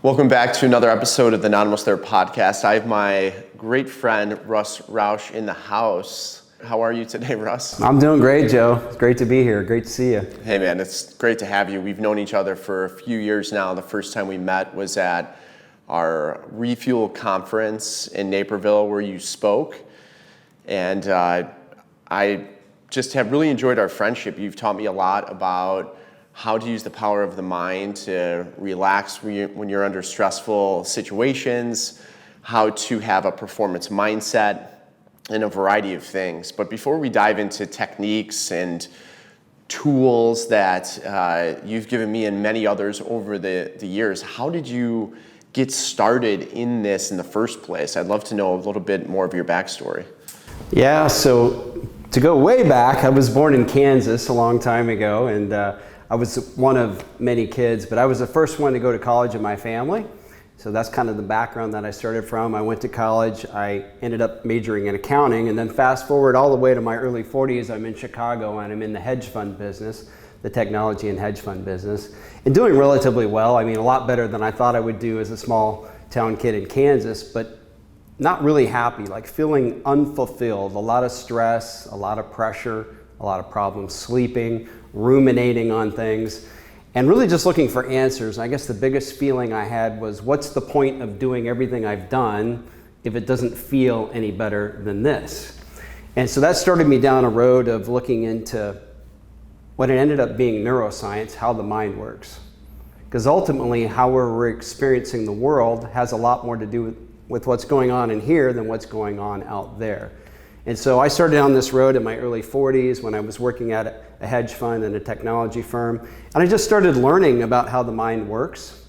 Welcome back to another episode of the Not Almost There podcast. I have my great friend, Russ Rausch, in the house. How are you today, Russ? I'm doing great, Joe. It's great to be here. Great to see you. Hey, man, it's great to have you. We've known each other for a few years now. The first time we met was at our Refuel conference in Naperville where you spoke. And I just have really enjoyed our friendship. You've taught me a lot about how to use the power of the mind to relax when you're under stressful situations, how to have a performance mindset, and a variety of things. But before we dive into techniques and tools that you've given me and many others over the years, how did you get started in this in the first place? I'd love to know a little bit more of your backstory. Yeah, so to go way back, I was born in Kansas a long time ago, and I was one of many kids, but I was the first one to go to college in my family. So that's kind of the background that I started from. I went to college, I ended up majoring in accounting, and then fast forward all the way to my early 40s, I'm in Chicago and I'm in the hedge fund business, the technology and hedge fund business, and doing relatively well. I mean, a lot better than I thought I would do as a small town kid in Kansas, but not really happy, like feeling unfulfilled, a lot of stress, a lot of pressure, a lot of problems sleeping, ruminating on things, and really just looking for answers. I guess the biggest feeling I had was, what's the point of doing everything I've done if it doesn't feel any better than this? And so that started me down a road of looking into what it ended up being neuroscience, how the mind works. Because ultimately, how we're experiencing the world has a lot more to do with what's going on in here than what's going on out there. And so I started down this road in my early 40s when I was working at a hedge fund and a technology firm. And I just started learning about how the mind works.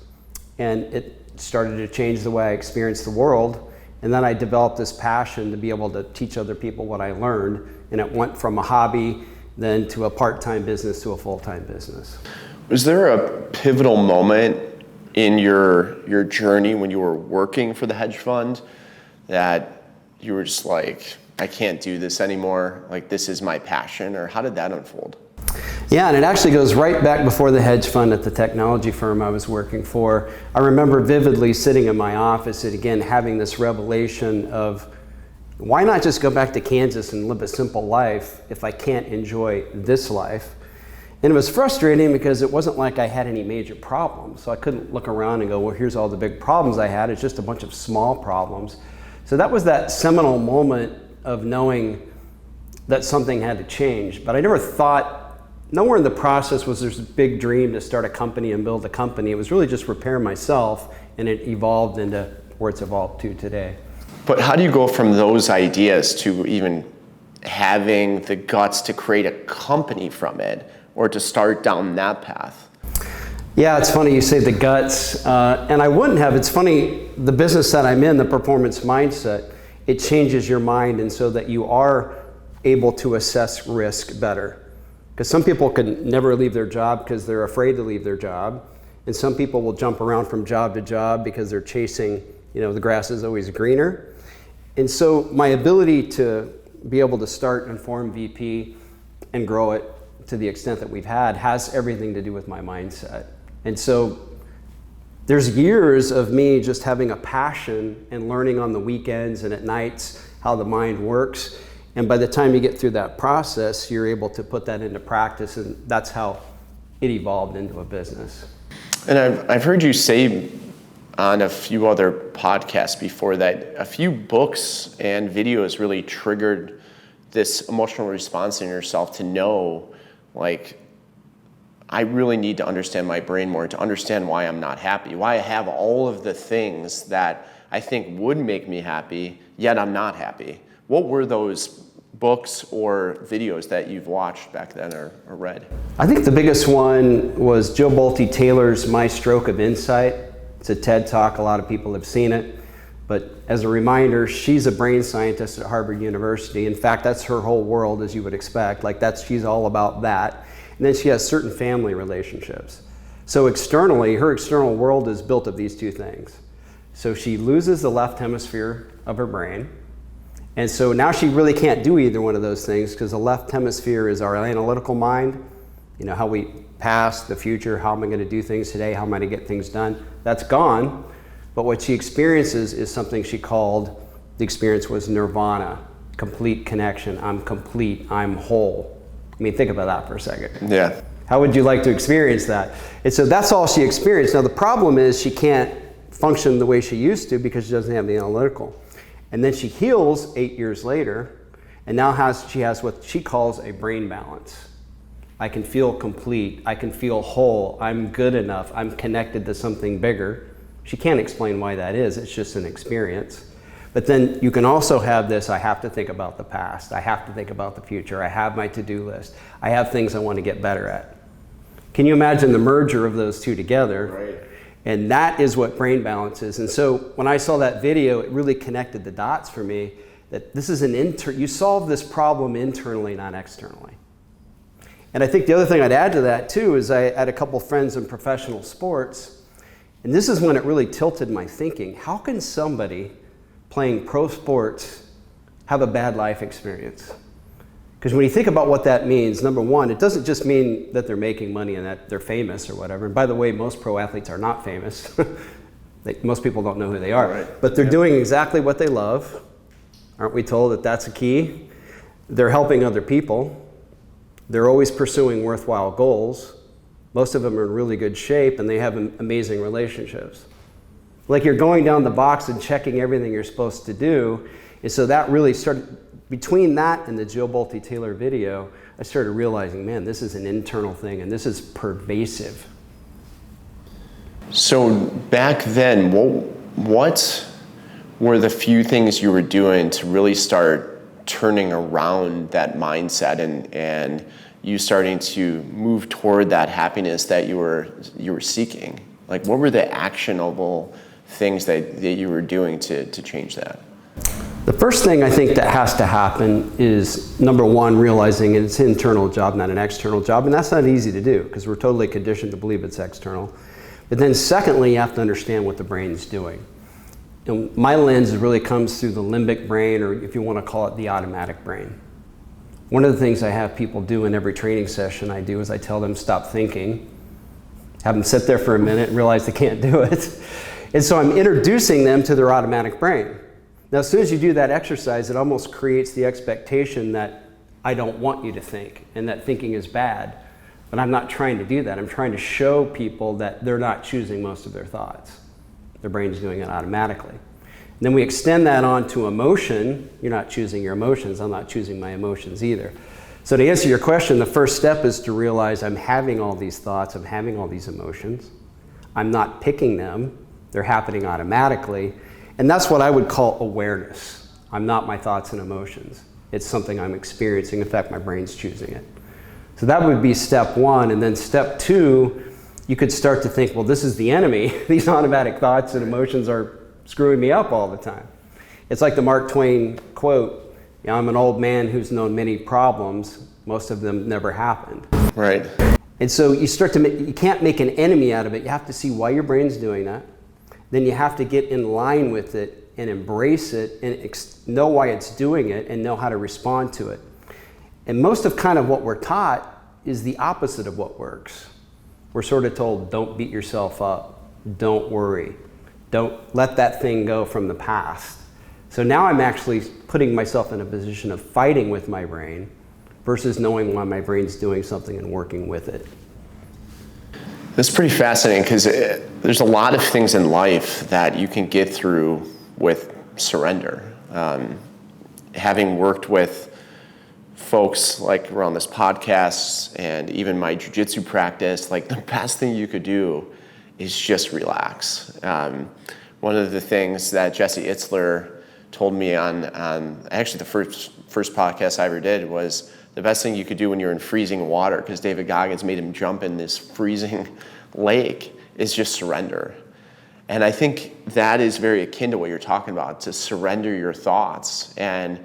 And it started to change the way I experienced the world. And then I developed this passion to be able to teach other people what I learned. And it went from a hobby then to a part-time business to a full-time business. Was there a pivotal moment in your journey when you were working for the hedge fund that you were just like, I can't do this anymore, like this is my passion? Or how did that unfold? Yeah, and it actually goes right back before the hedge fund at the technology firm I was working for. I remember vividly sitting in my office and again having this revelation of, why not just go back to Kansas and live a simple life if I can't enjoy this life? And it was frustrating because it wasn't like I had any major problems. So I couldn't look around and go, well, here's all the big problems I had. It's just a bunch of small problems. So that was that seminal moment of knowing that something had to change. But I never thought, nowhere in the process was this big dream to start a company and build a company. It was really just repair myself, and it evolved into where it's evolved to today. But how do you go from those ideas to even having the guts to create a company from it, or to start down that path? Yeah, it's funny you say the guts, and I wouldn't have. It's funny, the business that I'm in, the performance mindset, it changes your mind, and so that you are able to assess risk better. Because some people can never leave their job because they're afraid to leave their job, and some people will jump around from job to job because they're chasing, the grass is always greener. And so my ability to be able to start Inform VP and grow it to the extent that we've had has everything to do with my mindset. And so there's years of me just having a passion and learning on the weekends and at nights how the mind works. And by the time you get through that process, you're able to put that into practice, and that's how it evolved into a business. And I've heard you say on a few other podcasts before that a few books and videos really triggered this emotional response in yourself to know, like, I really need to understand my brain more, to understand why I'm not happy, why I have all of the things that I think would make me happy, yet I'm not happy. What were those books or videos that you've watched back then or read? I think the biggest one was Joe Bolte Taylor's My Stroke of Insight. It's a TED Talk. A lot of people have seen it. But as a reminder, she's a brain scientist at Harvard University. In fact, that's her whole world, as you would expect. She's all about that. And then she has certain family relationships. So externally, her external world is built of these two things. So she loses the left hemisphere of her brain. And so now she really can't do either one of those things because the left hemisphere is our analytical mind How we past, the future, how am I going to do things today, how am I going to get things done, that's gone. But what she experiences is something she called, the experience was nirvana, complete connection. I'm complete, I'm whole. I mean, think about that for a second. Yeah. How would you like to experience that? And so that's all she experienced. Now the problem is she can't function the way she used to because she doesn't have the analytical. And then she heals 8 years later, and now she has what she calls a brain balance. I can feel complete, I can feel whole, I'm good enough, I'm connected to something bigger. She can't explain why that is, it's just an experience. But then you can also have this, I have to think about the past, I have to think about the future, I have my to-do list, I have things I want to get better at. Can you imagine the merger of those two together? Right. And that is what brain balance is. And so when I saw that video, it really connected the dots for me that this is you solve this problem internally, not externally. And I think the other thing I'd add to that too is I had a couple friends in professional sports, and this is when it really tilted my thinking. How can somebody playing pro sports have a bad life experience? Because when you think about what that means, number one, it doesn't just mean that they're making money and that they're famous or whatever. And by the way, most pro athletes are not famous. Most people don't know who they are. Right. But they're doing exactly what they love. Aren't we told that that's a key? They're helping other people. They're always pursuing worthwhile goals. Most of them are in really good shape and they have amazing relationships. Like you're going down the box and checking everything you're supposed to do. And so that really started, between that and the Jill Bolte Taylor video, I started realizing, man, this is an internal thing and this is pervasive. So back then, what were the few things you were doing to really start turning around that mindset and you starting to move toward that happiness that you were seeking? Like, what were the actionable things that you were doing to change that? The first thing I think that has to happen is, number one, realizing it's an internal job, not an external job, and that's not easy to do because we're totally conditioned to believe it's external. But then secondly, you have to understand what the brain's doing. And my lens really comes through the limbic brain, or if you want to call it the automatic brain. One of the things I have people do in every training session I do is I tell them stop thinking, have them sit there for a minute and realize they can't do it. And so I'm introducing them to their automatic brain. Now, as soon as you do that exercise, it almost creates the expectation that I don't want you to think and that thinking is bad. But I'm not trying to do that. I'm trying to show people that they're not choosing most of their thoughts. Their brain's doing it automatically. And then we extend that on to emotion. You're not choosing your emotions. I'm not choosing my emotions either. So to answer your question, the first step is to realize I'm having all these thoughts, I'm having all these emotions. I'm not picking them. They're happening automatically. And that's what I would call awareness. I'm not my thoughts and emotions. It's something I'm experiencing. In fact, my brain's choosing it. So that would be step one. And then step two, you could start to think, well, this is the enemy. These automatic thoughts and emotions are screwing me up all the time. It's like the Mark Twain quote, I'm an old man who's known many problems. Most of them never happened. Right. And so you can't make an enemy out of it. You have to see why your brain's doing that. Then you have to get in line with it and embrace it and know why it's doing it and know how to respond to it. And most of kind of what we're taught is the opposite of what works. We're sort of told, don't beat yourself up, don't worry, don't let that thing go from the past. So now I'm actually putting myself in a position of fighting with my brain versus knowing why my brain's doing something and working with it. That's pretty fascinating because there's a lot of things in life that you can get through with surrender. Having worked with folks like around this podcast and even my jiu-jitsu practice, like the best thing you could do is just relax. One of the things that Jesse Itzler told me on actually the first podcast I ever did was the best thing you could do when you're in freezing water, because David Goggins made him jump in this freezing lake, is just surrender. And I think that is very akin to what you're talking about, to surrender your thoughts and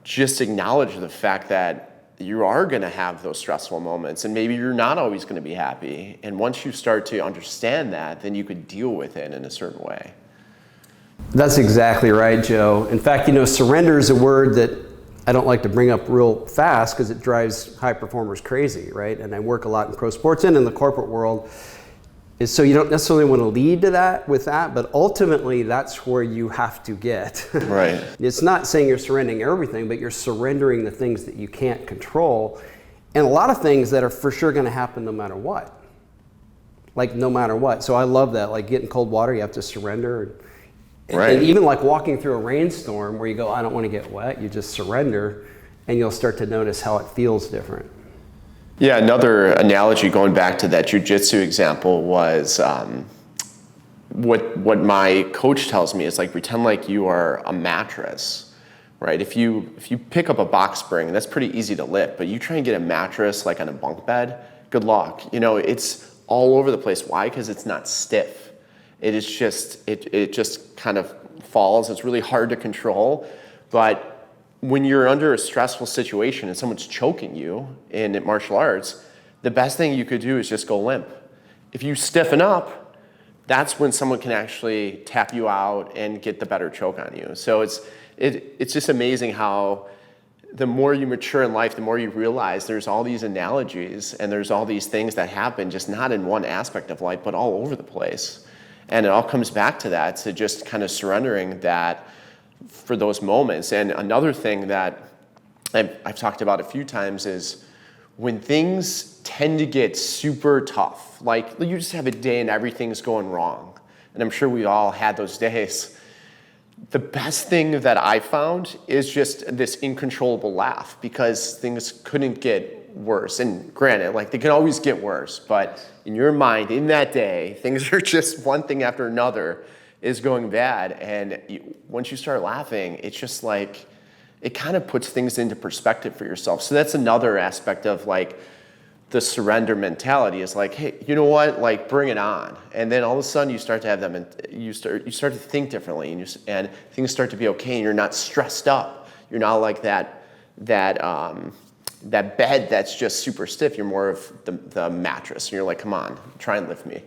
just acknowledge the fact that you are going to have those stressful moments and maybe you're not always going to be happy. And once you start to understand that, then you could deal with it in a certain way. That's exactly right, Joe. In fact, surrender is a word that I don't like to bring up real fast because it drives high performers crazy, right? And I work a lot in pro sports and in the corporate world. Is so you don't necessarily want to lead to that with that, but ultimately that's where you have to get. Right. It's not saying you're surrendering everything, but you're surrendering the things that you can't control, and a lot of things that are for sure going to happen no matter what. Like no matter what. So I love that. Like getting cold water, you have to surrender. Right. And even like walking through a rainstorm where you go, I don't want to get wet, you just surrender, and you'll start to notice how it feels different. Yeah, another analogy going back to that jiu-jitsu example was what my coach tells me is like pretend like you are a mattress, right? If you pick up a box spring, that's pretty easy to lift, but you try and get a mattress like on a bunk bed, good luck. You know, it's all over the place. Why? Because it's not stiff. It is just it just kind of falls. It's really hard to control, but when you're under a stressful situation and someone's choking you in martial arts, the best thing you could do is just go limp. If you stiffen up, that's when someone can actually tap you out and get the better choke on you. So it's just amazing how the more you mature in life, the more you realize there's all these analogies and there's all these things that happen just not in one aspect of life, but all over the place. And it all comes back to that, to just kind of surrendering that for those moments. And another thing that I've talked about a few times is when things tend to get super tough, like you just have a day and everything's going wrong, and I'm sure we all had those days, the best thing that I found is just this uncontrollable laugh, because things couldn't get worse. And granted, like they can always get worse, but in your mind, in that day, things are just one thing after another is going bad, and once you start laughing, it's just like, it kind of puts things into perspective for yourself. So that's another aspect of like the surrender mentality, is like, hey, you know what, like bring it on. And then all of a sudden you start to have them, and you start to think differently, and things start to be okay, and you're not stressed up. You're not like that bed that's just super stiff. You're more of the mattress, and you're like, come on, try and lift me.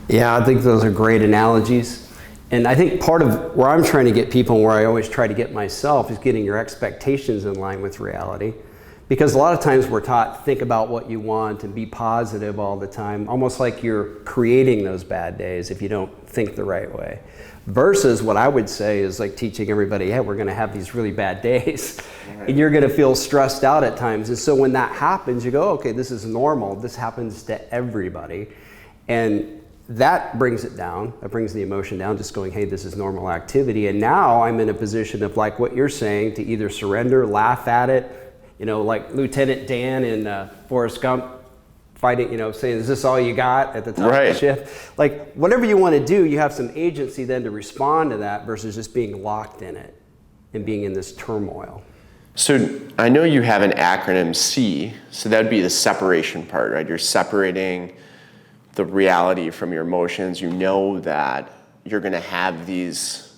Yeah, I think those are great analogies. And I think part of where I'm trying to get people, and where I always try to get myself, is getting your expectations in line with reality. Because a lot of times we're taught, think about what you want and be positive all the time, almost like you're creating those bad days if you don't think the right way. Versus what I would say is like teaching everybody, hey, we're gonna have these really bad days, and you're gonna feel stressed out at times. And so when that happens, you go, okay, this is normal. This happens to everybody. And that brings it down. That brings the emotion down, just going, hey, this is normal activity. And now I'm in a position of, like what you're saying, to either surrender, laugh at it, you know, like Lieutenant Dan in Forrest Gump fighting, you know, saying, is this all you got at the top of the shift? Like, whatever you want to do, you have some agency then to respond to that versus just being locked in it and being in this turmoil. So I know you have an acronym S.E.E., so that would be the separation part, right? You're separating the reality from your emotions. You know that you're going to have these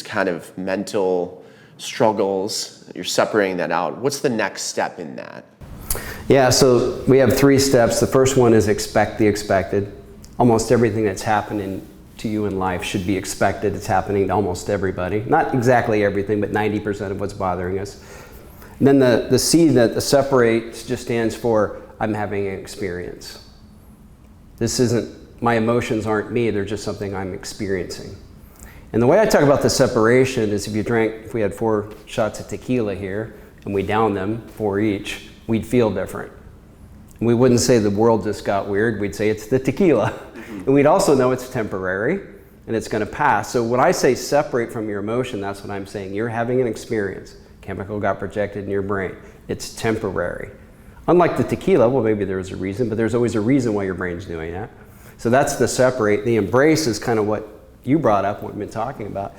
kind of mental struggles. You're separating that out. What's the next step in that? Yeah, so we have 3 steps. The first one is expect the expected. Almost everything that's happening to you in life should be expected. It's happening to almost everybody. Not exactly everything, but 90% of what's bothering us. And then the C, that the separate, just stands for I'm having an experience. This isn't, my emotions aren't me, they're just something I'm experiencing. And the way I talk about the separation is if we had 4 shots of tequila here and we downed them, 4 each, we'd feel different. And we wouldn't say the world just got weird, we'd say it's the tequila. Mm-hmm. And we'd also know it's temporary and it's gonna pass. So when I say separate from your emotion, that's what I'm saying. You're having an experience. Chemical got projected in your brain. It's temporary. Unlike the tequila, well, maybe there's a reason, but there's always a reason why your brain's doing that. So that's the separate. The embrace is kind of what you brought up, what we've been talking about.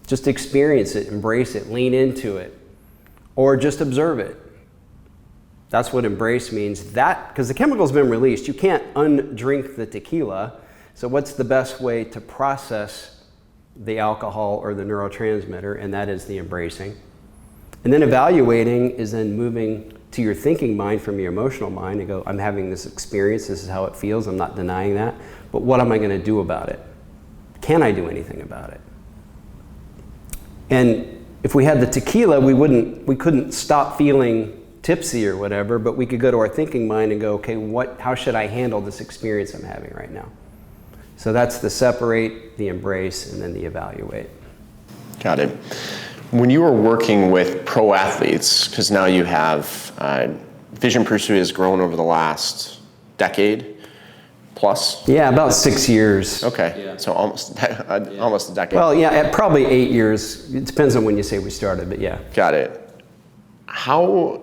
Just experience it, embrace it, lean into it, or just observe it. That's what embrace means. That, because the chemical's been released, you can't undrink the tequila. So what's the best way to process the alcohol or the neurotransmitter? And that is the embracing. And then evaluating is then moving to your thinking mind from your emotional mind and go, I'm having this experience, this is how it feels, I'm not denying that, but what am I going to do about it? Can I do anything about it? And if we had the tequila, we couldn't stop feeling tipsy or whatever, but we could go to our thinking mind and go, okay, how should I handle this experience I'm having right now? So that's the separate, the embrace, and then the evaluate. Got it. When you were working with pro athletes, because now you have Vision Pursuit has grown over the last decade plus? Yeah, about 6 years. Okay, Yeah. so almost a decade. Well, yeah, at probably 8 years. It depends on when you say we started, but yeah. Got it. How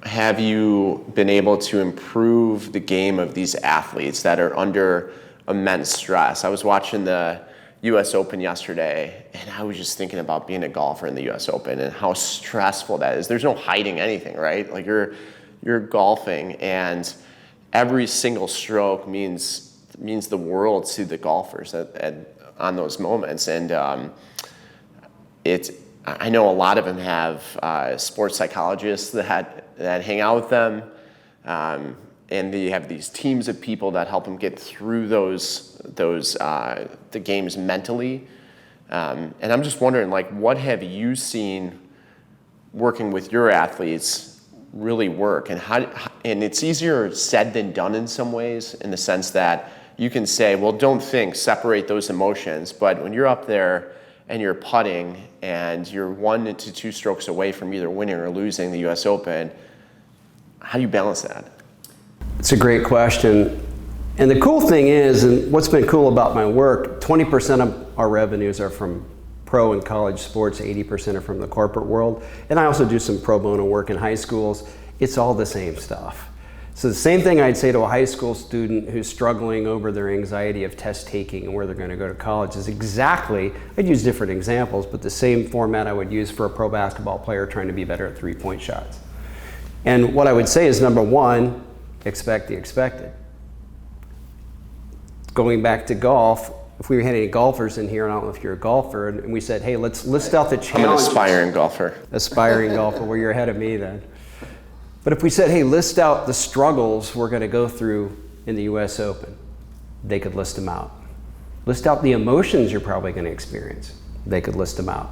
have you been able to improve the game of these athletes that are under immense stress? I was watching the US Open yesterday, and I was just thinking about being a golfer in the US Open and how stressful that is. There's no hiding anything, right? Like you're golfing, and every single stroke means the world to the golfers on those moments. And I know a lot of them have sports psychologists that hang out with them, and they have these teams of people that help them get through the games mentally. And I'm just wondering, like, what have you seen working with your athletes really work, and and it's easier said than done in some ways, in the sense that you can say, well, don't think, separate those emotions, but when you're up there and you're putting and you're 1 to 2 strokes away from either winning or losing the US Open, how do you balance that? It's a great question. And the cool thing is, and what's been cool about my work, 20% of our revenues are from pro and college sports, 80% are from the corporate world. And I also do some pro bono work in high schools. It's all the same stuff. So the same thing I'd say to a high school student who's struggling over their anxiety of test taking and where they're going to go to college is exactly, I'd use different examples, but the same format I would use for a pro basketball player trying to be better at 3-point shots. And what I would say is, number one, expect the expected. Going back to golf, if we had any golfers in here, and I don't know if you're a golfer, and we said, hey, let's list out the challenges. I'm an aspiring golfer. Aspiring golfer, well, you're ahead of me then. But if we said, hey, list out the struggles we're going to go through in the US Open, they could list them out. List out the emotions you're probably going to experience. They could list them out.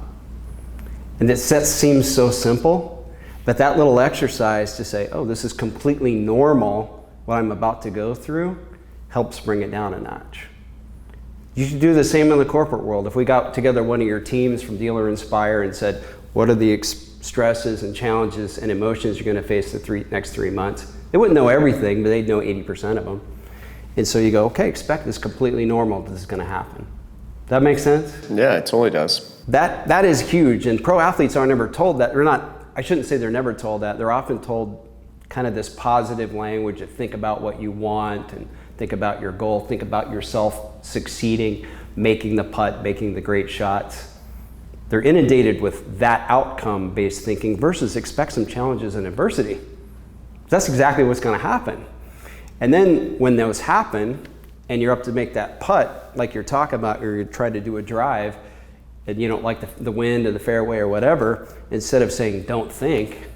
And this seems so simple, but that little exercise to say, oh, this is completely normal, what I'm about to go through, helps bring it down a notch. You should do the same in the corporate world. If we got together one of your teams from Dealer Inspire and said, what are the stresses and challenges and emotions you're going to face the next 3 months? They wouldn't know everything, but they'd know 80% of them. And so you go, okay, expect this completely normal, this is going to happen. Does that make sense? Yeah, it totally does. That is huge, and pro athletes are never told that. They're not, I shouldn't say they're never told that. They're often told kind of this positive language of think about what you want and think about your goal, think about yourself succeeding, making the putt, making the great shots. They're inundated with that outcome-based thinking versus expect some challenges and adversity. That's exactly what's going to happen. And then when those happen and you're up to make that putt, like you're talking about, or you're trying to do a drive and you don't like the wind or the fairway or whatever, instead of saying don't think,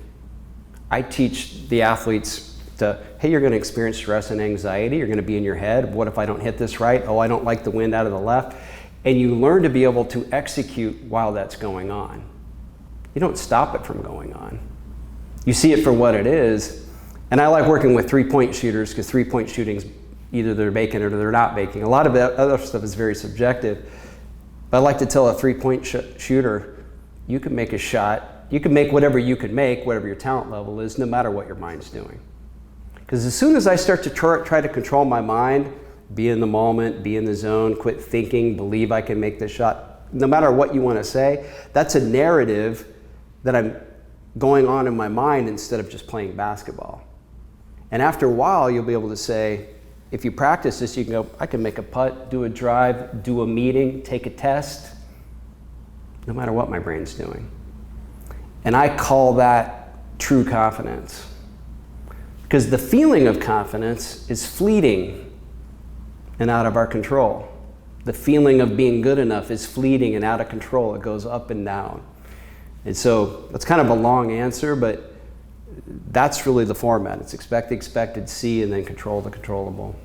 I teach the athletes to, hey, you're going to experience stress and anxiety. You're going to be in your head. What if I don't hit this right? Oh, I don't like the wind out of the left. And you learn to be able to execute while that's going on. You don't stop it from going on. You see it for what it is. And I like working with 3-point shooters because 3-point shooting's either they're making it or they're not making. A lot of that other stuff is very subjective. But I like to tell a 3-point shooter, you can make a shot. You can make whatever you can make, whatever your talent level is, no matter what your mind's doing. Because as soon as I start to try to control my mind, be in the moment, be in the zone, quit thinking, believe I can make this shot, no matter what you want to say, that's a narrative that I'm going on in my mind instead of just playing basketball. And after a while, you'll be able to say, if you practice this, you can go, I can make a putt, do a drive, do a meeting, take a test, no matter what my brain's doing. And I call that true confidence. Because the feeling of confidence is fleeting and out of our control. The feeling of being good enough is fleeting and out of control. It goes up and down. And so that's kind of a long answer, but that's really the format. It's expect the expected, see, and then control the controllable.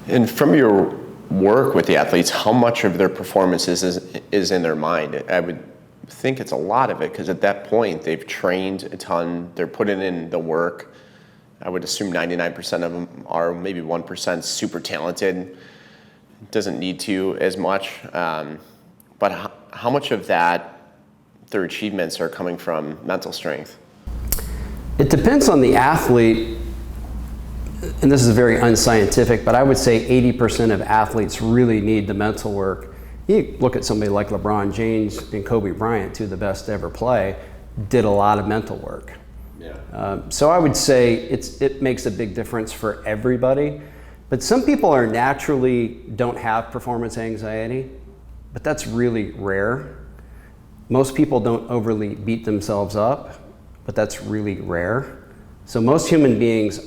And from your work with the athletes, how much of their performance is in their mind? I would think it's a lot of it, because at that point they've trained a ton, they're putting in the work. I would assume 99% of them are, maybe 1% super talented, doesn't need to as much. But how much of that, their achievements, are coming from mental strength? It depends on the athlete, and this is very unscientific, but I would say 80% of athletes really need the mental work. You look at somebody like LeBron James and Kobe Bryant, two of the best to ever play, did a lot of mental work. Yeah. So I would say it makes a big difference for everybody. But some people are naturally don't have performance anxiety, but that's really rare. Most people don't overly beat themselves up, but that's really rare. So most human beings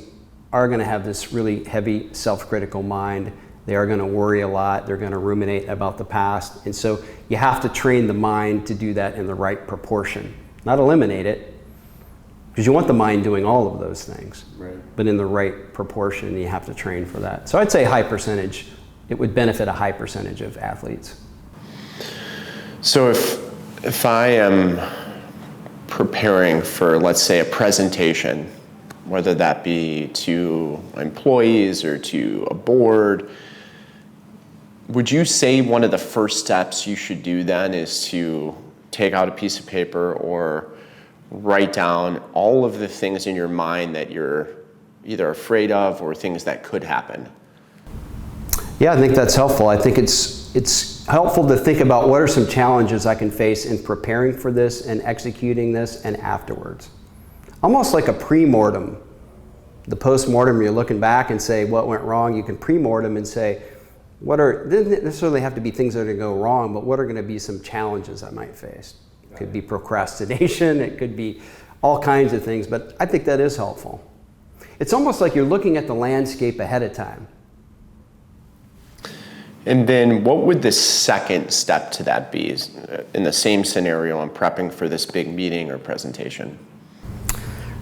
are going to have this really heavy self-critical mind. They are going to worry a lot. They're going to ruminate about the past. And so you have to train the mind to do that in the right proportion. Not eliminate it, because you want the mind doing all of those things, right, but in the right proportion. You have to train for that. So I'd say high percentage, it would benefit a high percentage of athletes. So if I am preparing for, let's say, a presentation, whether that be to employees or to a board, would you say one of the first steps you should do then is to take out a piece of paper or write down all of the things in your mind that you're either afraid of or things that could happen? Yeah, I think that's helpful. I think it's helpful to think about what are some challenges I can face in preparing for this and executing this and afterwards. Almost like a pre-mortem. The post-mortem, you're looking back and say what went wrong. You can pre-mortem and say, doesn't necessarily have to be things that are going to go wrong, but what are going to be some challenges I might face? It could be procrastination, it could be all kinds of things, but I think that is helpful. It's almost like you're looking at the landscape ahead of time. And then what would the second step to that be in the same scenario? I'm prepping for this big meeting or presentation.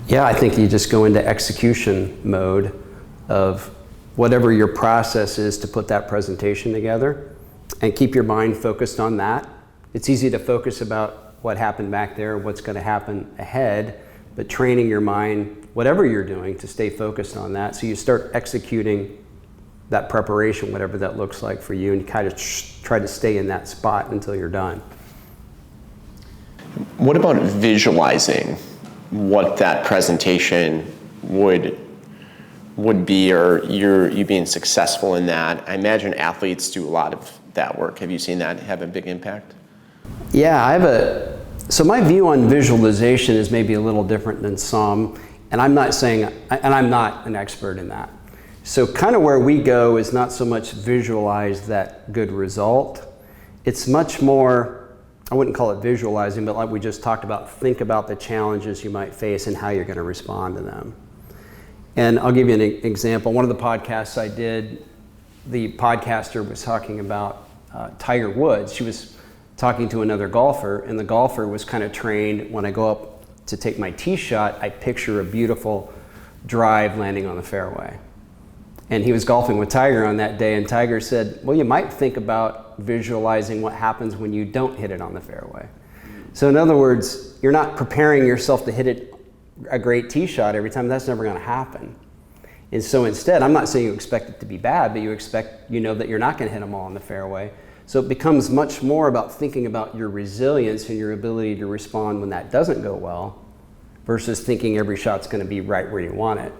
Yeah, I think you just go into execution mode of whatever your process is to put that presentation together, and keep your mind focused on that. It's easy to focus about what happened back there, what's going to happen ahead, but training your mind, whatever you're doing, to stay focused on that. So you start executing that preparation, whatever that looks like for you, and you kind of try to stay in that spot until you're done. What about visualizing what that presentation would be, or you being successful in that? I imagine athletes do a lot of that work. Have you seen that have a big impact? Yeah, so my view on visualization is maybe a little different than some, and I'm not an expert in that. So kind of where we go is not so much visualize that good result. It's much more, I wouldn't call it visualizing, but like we just talked about, think about the challenges you might face and how you're going to respond to them. And I'll give you an example. One of the podcasts I did, the podcaster was talking about Tiger Woods. She was talking to another golfer, and the golfer was kind of trained, when I go up to take my tee shot, I picture a beautiful drive landing on the fairway. And he was golfing with Tiger on that day, and Tiger said, well, you might think about visualizing what happens when you don't hit it on the fairway. So in other words, you're not preparing yourself to hit a great tee shot every time. That's never going to happen. And so instead, I'm not saying you expect it to be bad, but you know that you're not going to hit them all on the fairway. So it becomes much more about thinking about your resilience and your ability to respond when that doesn't go well, versus thinking every shot's going to be right where you want it.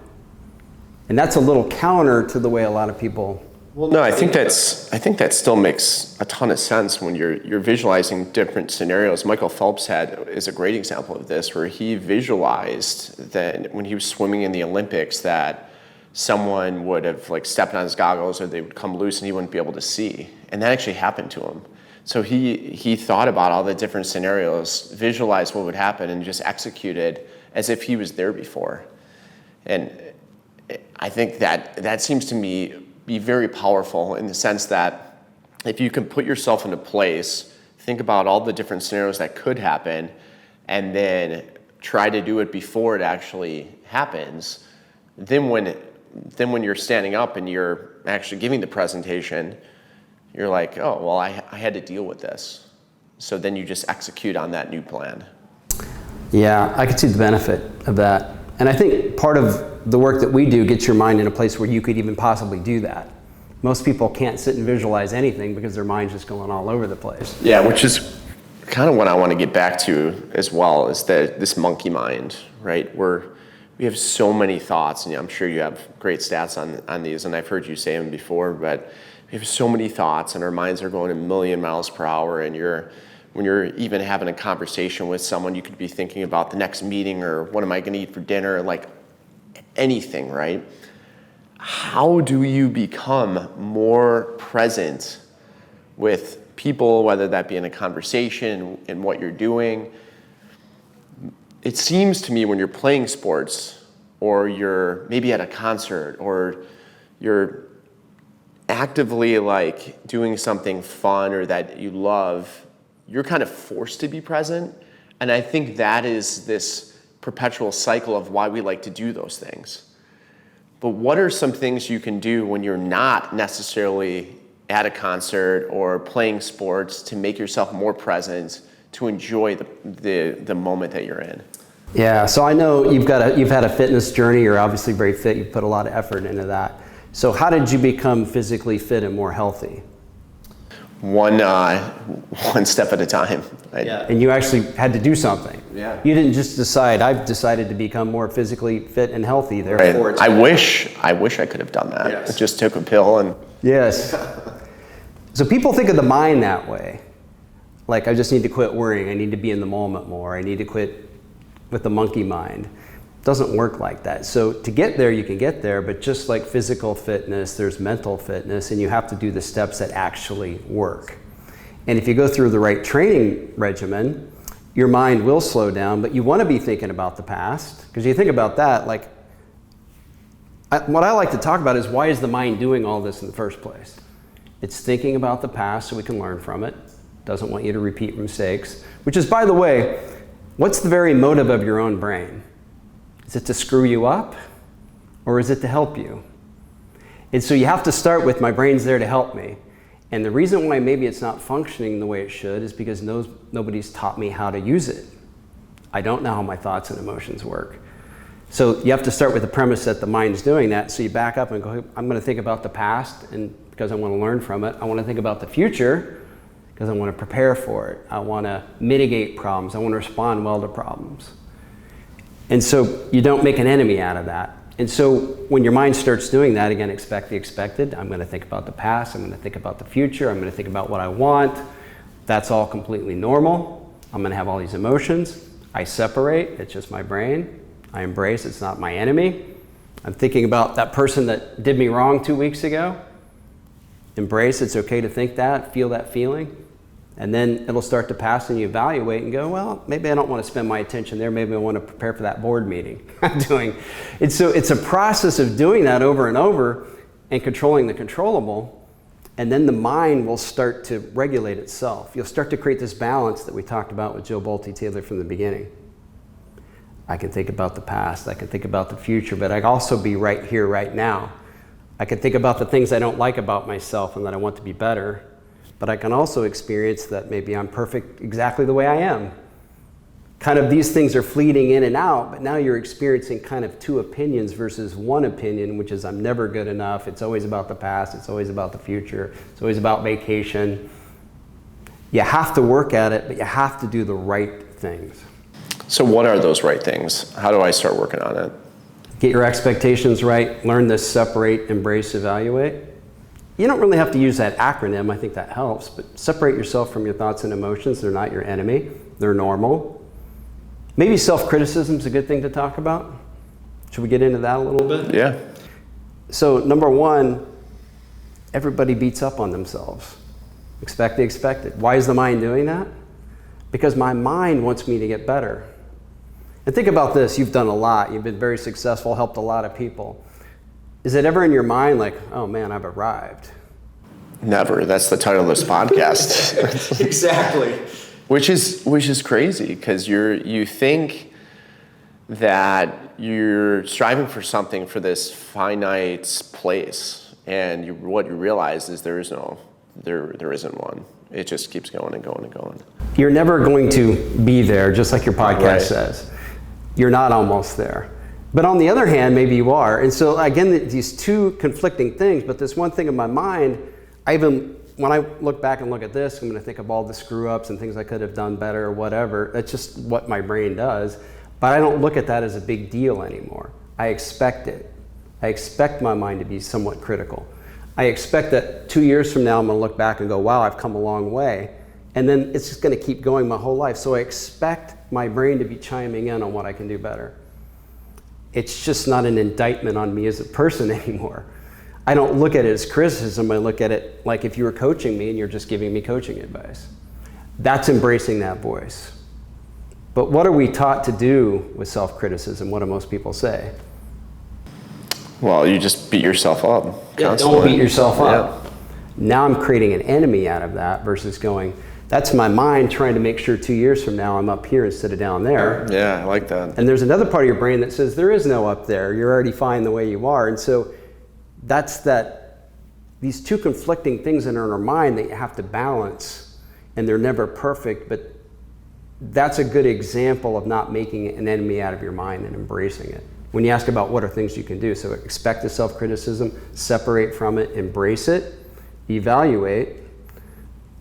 And that's a little counter to the way a lot of people. Well, no, I think that still makes a ton of sense when you're visualizing different scenarios. Michael Phelps is a great example of this, where he visualized that when he was swimming in the Olympics, that someone would have stepped on his goggles, or they would come loose and he wouldn't be able to see. And that actually happened to him. So he thought about all the different scenarios, visualized what would happen, and just executed as if he was there before. And I think that seems to me be very powerful, in the sense that if you can put yourself into place, think about all the different scenarios that could happen, and then try to do it before it actually happens, then when you're standing up and you're actually giving the presentation, you're like, oh, well, I had to deal with this. So then you just execute on that new plan. Yeah, I could see the benefit of that. And I think part of the work that we do gets your mind in a place where you could even possibly do that. Most people can't sit and visualize anything because their mind's just going all over the place. Yeah, which is kind of what I want to get back to as well, is that this monkey mind, right? We have so many thoughts, and I'm sure you have great stats on these, and I've heard you say them before, but we have so many thoughts, and our minds are going a million miles per hour, and when you're even having a conversation with someone, you could be thinking about the next meeting or what am I going to eat for dinner, like anything, right? How do you become more present with people, whether that be in a conversation and what you're doing? It seems to me when you're playing sports, or you're maybe at a concert, or you're actively like doing something fun or that you love, you're kind of forced to be present. And I think that is this perpetual cycle of why we like to do those things. But what are some things you can do when you're not necessarily at a concert or playing sports to make yourself more present, to enjoy the moment that you're in? Yeah, so I know you've had a fitness journey. You're obviously very fit. You've put a lot of effort into that. So how did you become physically fit and more healthy? One step at a time. And you actually had to do something. Yeah. You didn't just decide, I've decided to become more physically fit and healthy, therefore I wish I could have done that. Yes. I just took a pill and... Yes. So people think of the mind that way. Like, I just need to quit worrying. I need to be in the moment more. I need to quit with the monkey mind. It doesn't work like that. So to get there, you can get there, but just like physical fitness, there's mental fitness, and you have to do the steps that actually work. And if you go through the right training regimen, your mind will slow down, but you want to be thinking about the past, because you think about that, like, what I like to talk about is, why is the mind doing all this in the first place? It's thinking about the past so we can learn from it. Doesn't want you to repeat mistakes, which is, by the way, what's the very motive of your own brain? Is it to screw you up, or is it to help you? And so you have to start with, my brain's there to help me. And the reason why maybe it's not functioning the way it should is because nobody's taught me how to use it. I don't know how my thoughts and emotions work. So you have to start with the premise that the mind's doing that. So you back up and go, I'm going to think about the past, and because I want to learn from it. I want to think about the future because I want to prepare for it. I want to mitigate problems. I want to respond well to problems. And so you don't make an enemy out of that. And so when your mind starts doing that, again, expect the expected. I'm going to think about the past. I'm going to think about the future. I'm going to think about what I want. That's all completely normal. I'm going to have all these emotions. I separate. It's just my brain. I embrace. It's not my enemy. I'm thinking about that person that did me wrong 2 weeks ago. Embrace. It's okay to think that, feel that feeling. And then it'll start to pass, and you evaluate and go, well, maybe I don't want to spend my attention there. Maybe I want to prepare for that board meeting I'm doing. And so it's a process of doing that over and over and controlling the controllable. And then the mind will start to regulate itself. You'll start to create this balance that we talked about with Joe Bolte-Taylor from the beginning. I can think about the past. I can think about the future, but I can also be right here, right now. I can think about the things I don't like about myself and that I want to be better. But I can also experience that maybe I'm perfect exactly the way I am. Kind of these things are fleeting in and out, but now you're experiencing kind of two opinions versus one opinion, which is I'm never good enough. It's always about the past. It's always about the future. It's always about vacation. You have to work at it, but you have to do the right things. So what are those right things? How do I start working on it? Get your expectations right. Learn to separate, embrace, evaluate. You don't really have to use that acronym. I think that helps, but separate yourself from your thoughts and emotions. They're not your enemy. They're normal. Maybe self-criticism is a good thing to talk about. Should we get into that a little bit? Yeah. So number one, everybody beats up on themselves. Expect the expected. Why is the mind doing that? Because my mind wants me to get better. And think about this. You've done a lot. You've been very successful, helped a lot of people. Is it ever in your mind like, oh man, I've arrived? Never. That's the title of this podcast. Exactly. Which is crazy, because you think that you're striving for something for this finite place, and what you realize is there isn't one. It just keeps going and going and going. you're never going to be there, just like your podcast Right. says. You're not almost there. But on the other hand, maybe you are. And so again, these two conflicting things, but this one thing in my mind, when I look back and look at this, I'm going to think of all the screw ups and things I could have done better or whatever. That's just what my brain does. But I don't look at that as a big deal anymore. I expect it. I expect my mind to be somewhat critical. I expect that 2 years from now, I'm going to look back and go, wow, I've come a long way. And then it's just going to keep going my whole life. So I expect my brain to be chiming in on what I can do better. It's just not an indictment on me as a person anymore. I don't look at it as criticism. I look at it like if you were coaching me and you're just giving me coaching advice. That's embracing that voice. But what are we taught to do with self-criticism? What do most people say? Well, you just beat yourself up. Yeah, don't beat yourself up. Yeah. Now I'm creating an enemy out of that versus going, that's my mind trying to make sure 2 years from now I'm up here instead of down there. Yeah, I like that. And there's another part of your brain that says there is no up there. You're already fine the way you are. And so these two conflicting things that are in our mind that you have to balance, and they're never perfect, but that's a good example of not making an enemy out of your mind and embracing it. When you ask about what are things you can do, so expect the self-criticism, separate from it, embrace it, evaluate.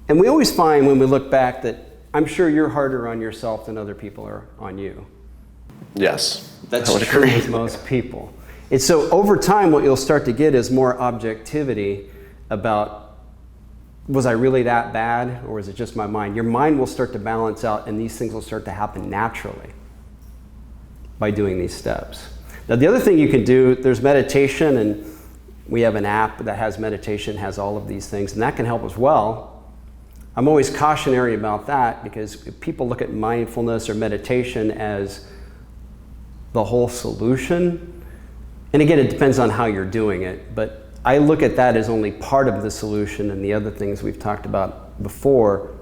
And we always find when we look back that I'm sure you're harder on yourself than other people are on you. Yes, that's true with most people. And so over time, what you'll start to get is more objectivity about, was I really that bad or was it just my mind? Your mind will start to balance out and these things will start to happen naturally by doing these steps. Now the other thing you can do, there's meditation, and we have an app that has meditation, has all of these things, and that can help as well. I'm always cautionary about that because if people look at mindfulness or meditation as the whole solution, and again, it depends on how you're doing it, but I look at that as only part of the solution and the other things we've talked about before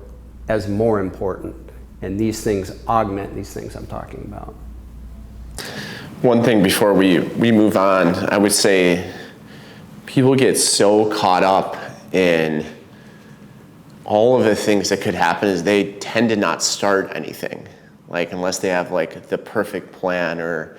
as more important. And these things augment these things I'm talking about. One thing before we move on, I would say people get so caught up in all of the things that could happen is they tend to not start anything, like unless they have like the perfect plan, or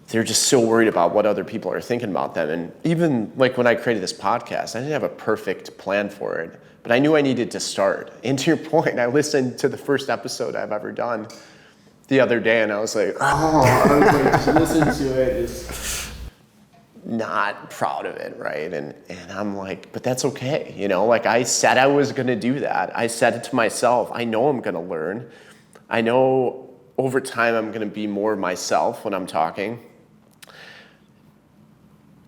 they're just so worried about what other people are thinking about them. And even like when I created this podcast, I didn't have a perfect plan for it, but I knew I needed to start. And to your point, I listened to the first episode I've ever done the other day, and I was like, oh, I was like, to listen to it is not proud of it, right? And I'm like, but that's okay, you know? Like I said I was gonna do that. I said it to myself. I know I'm gonna learn. I know over time I'm gonna be more myself when I'm talking.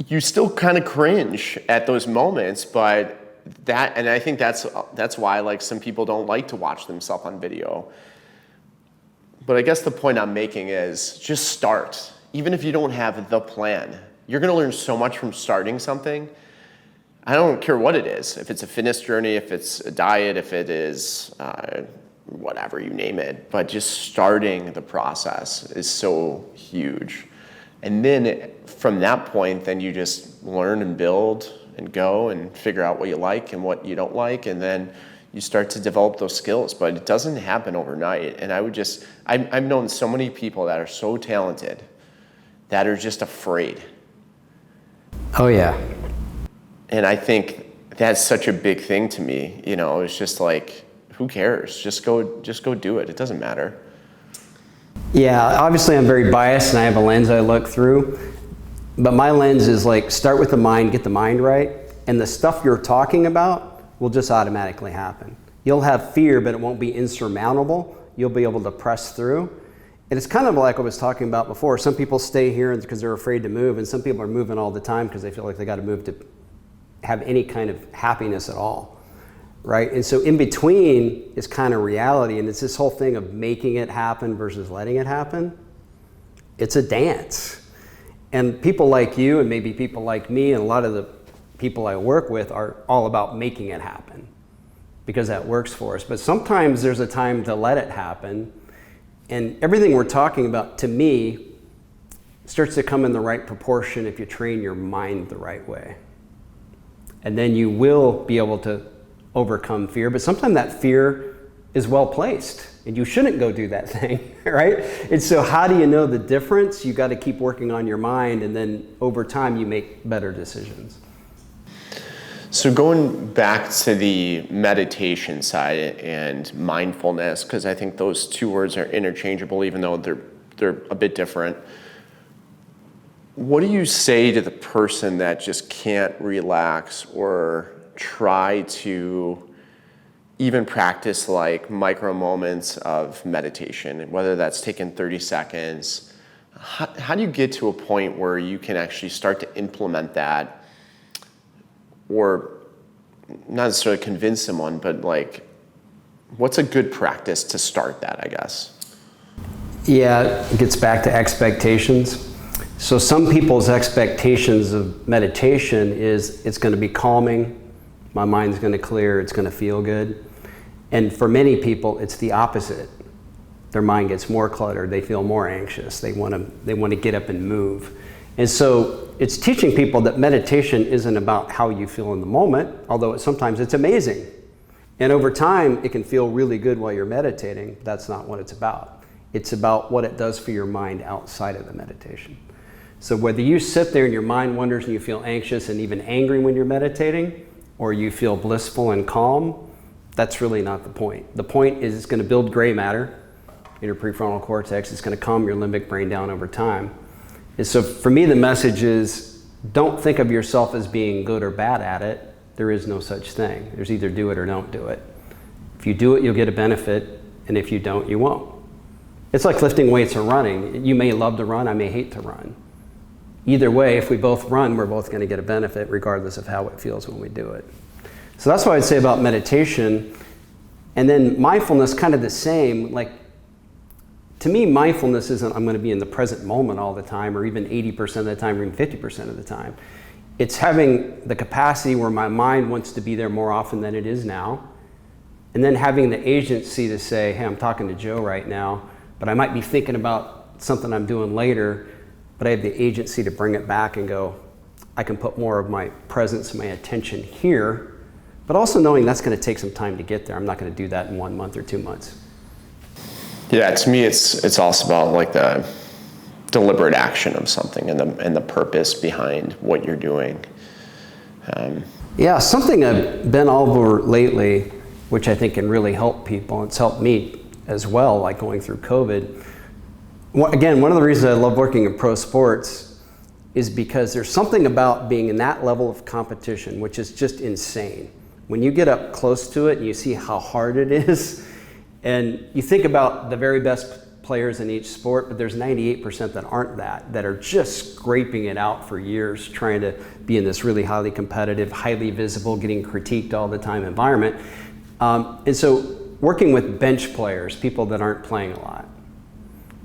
You still kind of cringe at those moments, but and I think that's why like some people don't like to watch themselves on video. But I guess the point I'm making is just start. Even if you don't have the plan, you're gonna learn so much from starting something. I don't care what it is, if it's a fitness journey, if it's a diet, if it is whatever, you name it. But just starting the process is so huge. And then from that point, then you just learn and build and go and figure out what you like and what you don't like. And then you start to develop those skills, but it doesn't happen overnight. And I've known so many people that are so talented that are just afraid. Oh yeah. And I think that's such a big thing to me. You know, it's just like, who cares? Just go do it. It doesn't matter. Yeah, obviously I'm very biased and I have a lens I look through, but my lens is like, start with the mind, get the mind right, and the stuff you're talking about will just automatically happen. You'll have fear, but it won't be insurmountable. You'll be able to press through. And it's kind of like I was talking about before. Some people stay here because they're afraid to move, and some people are moving all the time because they feel like they got to move to have any kind of happiness at all, right? And so in between is kind of reality, and it's this whole thing of making it happen versus letting it happen. It's a dance. And people like you and maybe people like me and a lot of the people I work with are all about making it happen because that works for us. But sometimes there's a time to let it happen. And everything we're talking about, to me, starts to come in the right proportion if you train your mind the right way. And then you will be able to overcome fear. But sometimes that fear is well placed, and you shouldn't go do that thing, right? And so how do you know the difference? You got to keep working on your mind, and then over time you make better decisions. So going back to the meditation side and mindfulness, because I think those two words are interchangeable, even though they're a bit different. What do you say to the person that just can't relax or try to even practice like micro moments of meditation, whether that's taking 30 seconds? How do you get to a point where you can actually start to implement that, or not necessarily convince someone, but like, what's a good practice to start that, I guess? Yeah, it gets back to expectations. So some people's expectations of meditation is it's going to be calming, my mind's going to clear, it's going to feel good. And for many people, it's the opposite. Their mind gets more cluttered, they feel more anxious, they want to get up and move. And so it's teaching people that meditation isn't about how you feel in the moment, although sometimes it's amazing. And over time, it can feel really good while you're meditating. That's not what it's about. It's about what it does for your mind outside of the meditation. So whether you sit there and your mind wanders and you feel anxious and even angry when you're meditating, or you feel blissful and calm, that's really not the point. The point is it's going to build gray matter in your prefrontal cortex. It's going to calm your limbic brain down over time. And so for me, the message is don't think of yourself as being good or bad at it. There is no such thing. There's either do it or don't do it. If you do it, you'll get a benefit, and if you don't, you won't. It's like lifting weights or running. You may love to run, I may hate to run. Either way, if we both run, we're both going to get a benefit regardless of how it feels when we do it. So that's what I'd say about meditation. And then mindfulness, kind of the same. Like, to me, mindfulness isn't I'm going to be in the present moment all the time, or even 80% of the time, or even 50% of the time. It's having the capacity where my mind wants to be there more often than it is now. And then having the agency to say, hey, I'm talking to Joe right now, but I might be thinking about something I'm doing later, but I have the agency to bring it back and go, I can put more of my presence, my attention here, but also knowing that's going to take some time to get there. I'm not going to do that in 1 month or 2 months. Yeah, to me, it's also about like the deliberate action of something and the purpose behind what you're doing. Yeah, something I've been all over lately, which I think can really help people, and it's helped me as well, like going through COVID. Again, one of the reasons I love working in pro sports is because there's something about being in that level of competition, which is just insane. When you get up close to it and you see how hard it is, and you think about the very best players in each sport, but there's 98% that aren't that are just scraping it out for years, trying to be in this really highly competitive, highly visible, getting critiqued all the time environment. And so working with bench players, people that aren't playing a lot.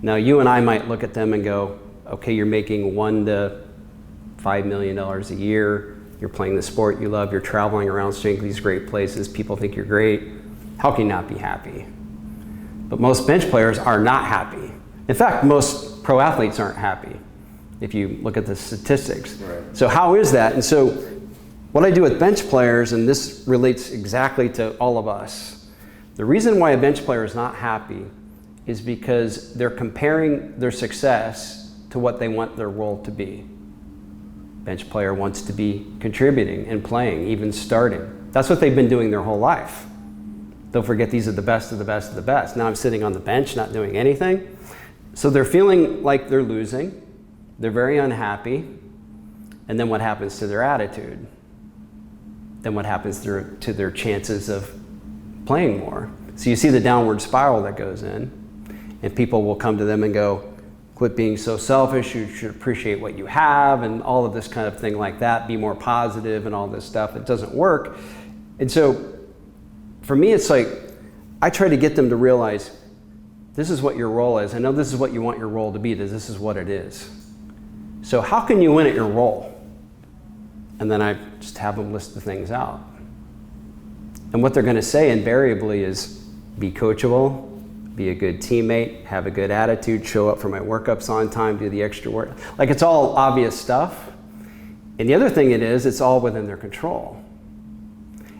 Now you and I might look at them and go, okay, you're making $1 to $5 million a year, you're playing the sport you love, you're traveling around, staying these great places, people think you're great. How can you not be happy? But most bench players are not happy. In fact, most pro athletes aren't happy if you look at the statistics. Right. So how is that? And so what I do with bench players, and this relates exactly to all of us, the reason why a bench player is not happy is because they're comparing their success to what they want their role to be. Bench player wants to be contributing and playing, even starting. That's what they've been doing their whole life. Don't forget, these are the best of the best of the best. Now I'm sitting on the bench, not doing anything. So they're feeling like they're losing. They're very unhappy. And then what happens to their attitude? Then what happens to their chances of playing more? So you see the downward spiral that goes in. And people will come to them and go, quit being so selfish, you should appreciate what you have, and all of this kind of thing like that, be more positive and all this stuff. It doesn't work. And so for me, it's like, I try to get them to realize, this is what your role is. I know this is what you want your role to be, this is what it is. So how can you win at your role? And then I just have them list the things out. And what they're gonna say invariably is, be coachable, be a good teammate, have a good attitude, show up for my workups on time, do the extra work. Like, it's all obvious stuff. And the other thing it's all within their control.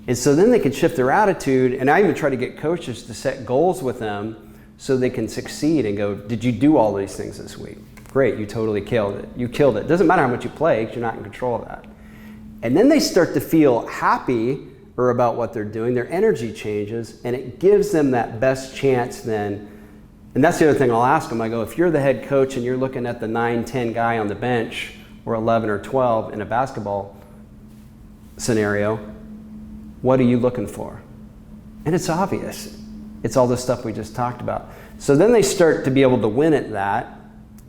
And so then they can shift their attitude, and I even try to get coaches to set goals with them so they can succeed and go, did you do all these things this week? Great, you totally killed it. You killed it. Doesn't matter how much you play, because you're not in control of that. And then they start to feel happy or about what they're doing, their energy changes, and it gives them that best chance then. And that's the other thing I'll ask them. I go, if you're the head coach and you're looking at the 9-10 guy on the bench, or 11 or 12 in a basketball scenario, what are you looking for? And it's obvious. It's all the stuff we just talked about. So then they start to be able to win at that,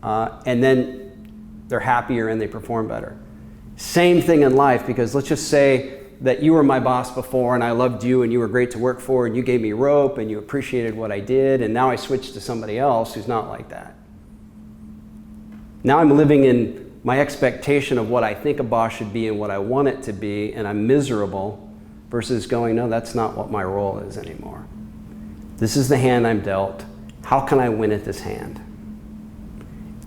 and then they're happier and they perform better. Same thing in life, because let's just say that you were my boss before and I loved you and you were great to work for and you gave me rope and you appreciated what I did, and now I switched to somebody else who's not like that. Now I'm living in my expectation of what I think a boss should be and what I want it to be, and I'm miserable, versus going, no, that's not what my role is anymore. This is the hand I'm dealt. How can I win at this hand?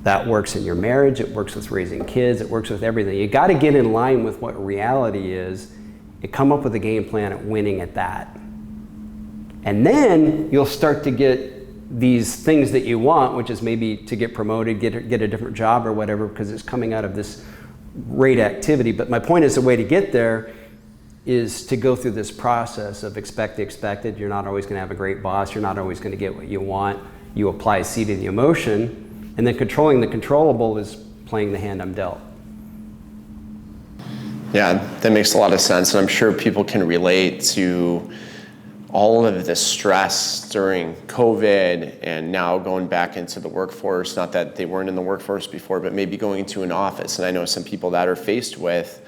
That works in your marriage, it works with raising kids, it works with everything. You got to get in line with what reality is and come up with a game plan at winning at that. And then you'll start to get these things that you want, which is maybe to get promoted, get a different job or whatever, because it's coming out of this great activity. But my point is, the way to get there is to go through this process of expect the expected. You're not always going to have a great boss. You're not always going to get what you want. You apply a seed to the emotion, and then controlling the controllable is playing the hand I'm dealt. Yeah, that makes a lot of sense. And I'm sure people can relate to all of the stress during COVID and now going back into the workforce. Not that they weren't in the workforce before, but maybe going into an office. And I know some people that are faced with,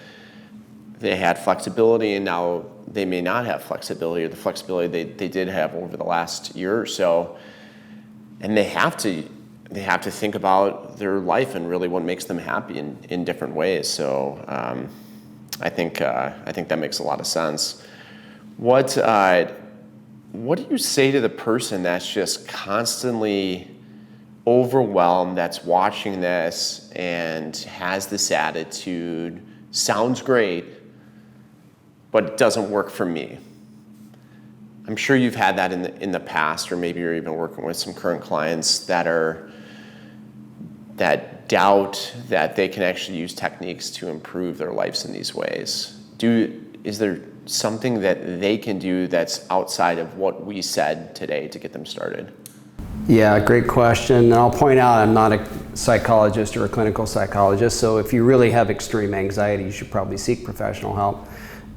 they had flexibility and now they may not have flexibility, or the flexibility they did have over the last year or so. And they have to think about their life and really what makes them happy in different ways. So I think that makes a lot of sense. What do you say to the person that's just constantly overwhelmed, that's watching this and has this attitude, sounds great, but it doesn't work for me? I'm sure you've had that in the past, or maybe you're even working with some current clients that doubt that they can actually use techniques to improve their lives in these ways. Is there something that they can do that's outside of what we said today to get them started? Yeah, great question. And I'll point out, I'm not a psychologist or a clinical psychologist, so if you really have extreme anxiety, you should probably seek professional help.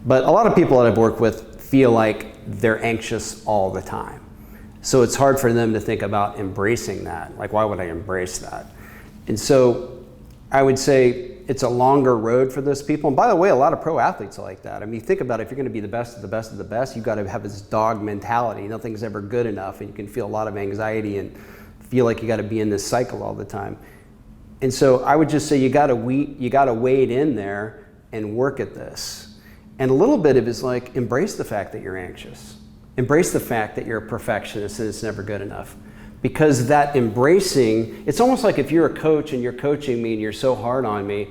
But a lot of people that I've worked with feel like they're anxious all the time. So it's hard for them to think about embracing that. Like, why would I embrace that? And so I would say it's a longer road for those people. And by the way, a lot of pro athletes are like that. I mean, think about it. If you're going to be the best of the best of the best, you've got to have this dog mentality. Nothing's ever good enough, and you can feel a lot of anxiety and feel like you got to be in this cycle all the time. And so I would just say you got to wade in there and work at this. And a little bit of it is like, embrace the fact that you're anxious. Embrace the fact that you're a perfectionist and it's never good enough. Because that embracing, it's almost like if you're a coach and you're coaching me and you're so hard on me,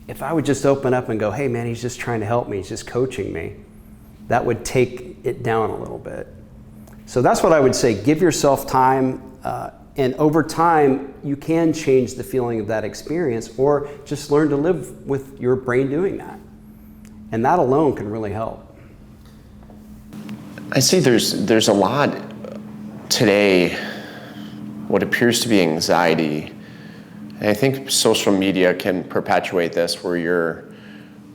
if I would just open up and go, hey man, he's just trying to help me, he's just coaching me, that would take it down a little bit. So that's what I would say. Give yourself time, and over time, you can change the feeling of that experience, or just learn to live with your brain doing that. And that alone can really help. I see there's a lot today, what appears to be anxiety. And I think social media can perpetuate this, where you're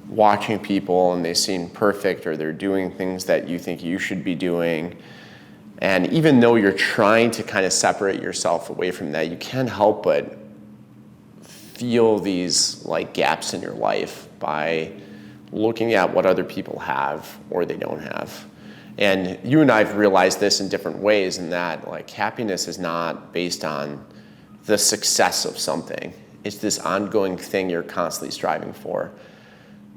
watching people and they seem perfect, or they're doing things that you think you should be doing. And even though you're trying to kind of separate yourself away from that, you can't help but feel these like gaps in your life by looking at what other people have or they don't have. And you and I have realized this in different ways, in that like happiness is not based on the success of something. It's this ongoing thing you're constantly striving for.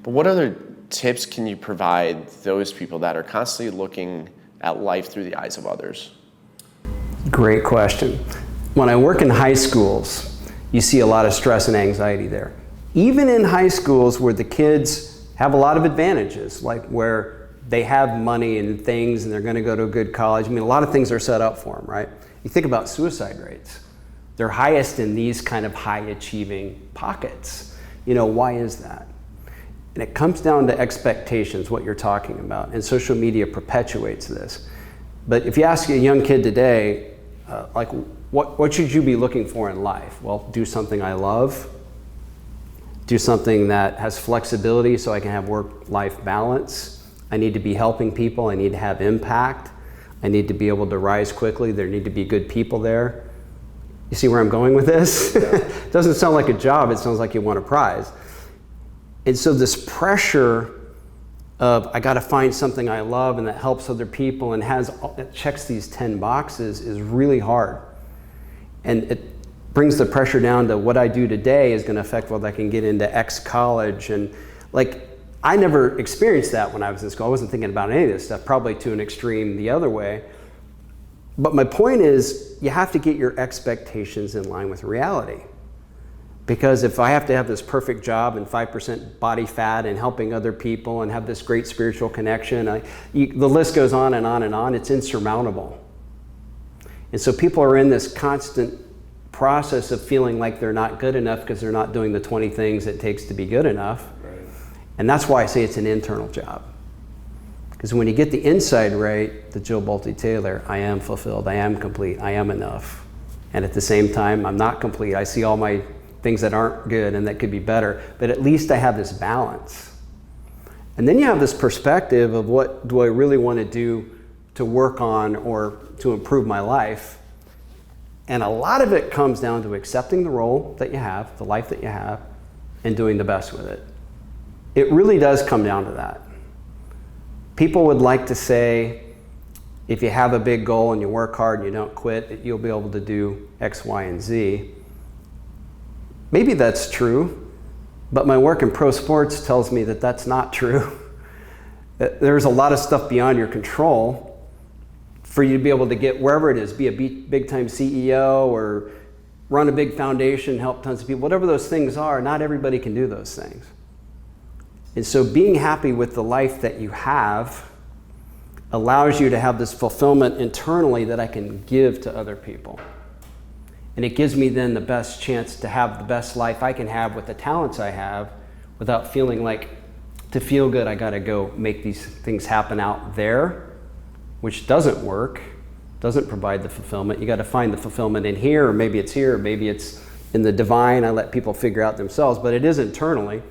But what other tips can you provide those people that are constantly looking at life through the eyes of others? Great question. When I work in high schools, you see a lot of stress and anxiety there. Even in high schools where the kids have a lot of advantages, like where they have money and things and they're going to go to a good college. I mean, a lot of things are set up for them, right? You think about suicide rates. They're highest in these kind of high achieving pockets. Why is that? And it comes down to expectations, what you're talking about, and social media perpetuates this. But if you ask a young kid today, what should you be looking for in life? Well, do something I love, do something that has flexibility so I can have work-life balance. I need to be helping people, I need to have impact, I need to be able to rise quickly, there need to be good people there. You see where I'm going with this? It doesn't sound like a job, it sounds like you want a prize. And so this pressure of I got to find something I love and that helps other people and that checks these 10 boxes is really hard. And it brings the pressure down to what I do today is going to affect whether I can get into X college. And I never experienced that when I was in school. I wasn't thinking about any of this stuff, probably to an extreme the other way. But my point is, you have to get your expectations in line with reality. Because if I have to have this perfect job and 5% body fat and helping other people and have this great spiritual connection, the list goes on and on and on, it's insurmountable. And so people are in this constant process of feeling like they're not good enough because they're not doing the 20 things it takes to be good enough. Right. And that's why I say it's an internal job. Because when you get the inside right, the Jill Bolte Taylor, I am fulfilled, I am complete, I am enough. And at the same time, I'm not complete. I see all my things that aren't good and that could be better, but at least I have this balance. And then you have this perspective of what do I really want to do to work on or to improve my life. And a lot of it comes down to accepting the role that you have, the life that you have, and doing the best with it. It really does come down to that. People would like to say, if you have a big goal and you work hard and you don't quit, that you'll be able to do X, Y, and Z. Maybe that's true, but my work in pro sports tells me that that's not true. There's a lot of stuff beyond your control for you to be able to get wherever it is, be a big-time CEO or run a big foundation, help tons of people, whatever those things are, not everybody can do those things. And so being happy with the life that you have allows you to have this fulfillment internally that I can give to other people. And it gives me then the best chance to have the best life I can have with the talents I have without feeling like, to feel good, I gotta go make these things happen out there, which doesn't work, doesn't provide the fulfillment. You gotta find the fulfillment in here, or maybe it's here, or maybe it's in the divine. I let people figure out themselves, but it is internally,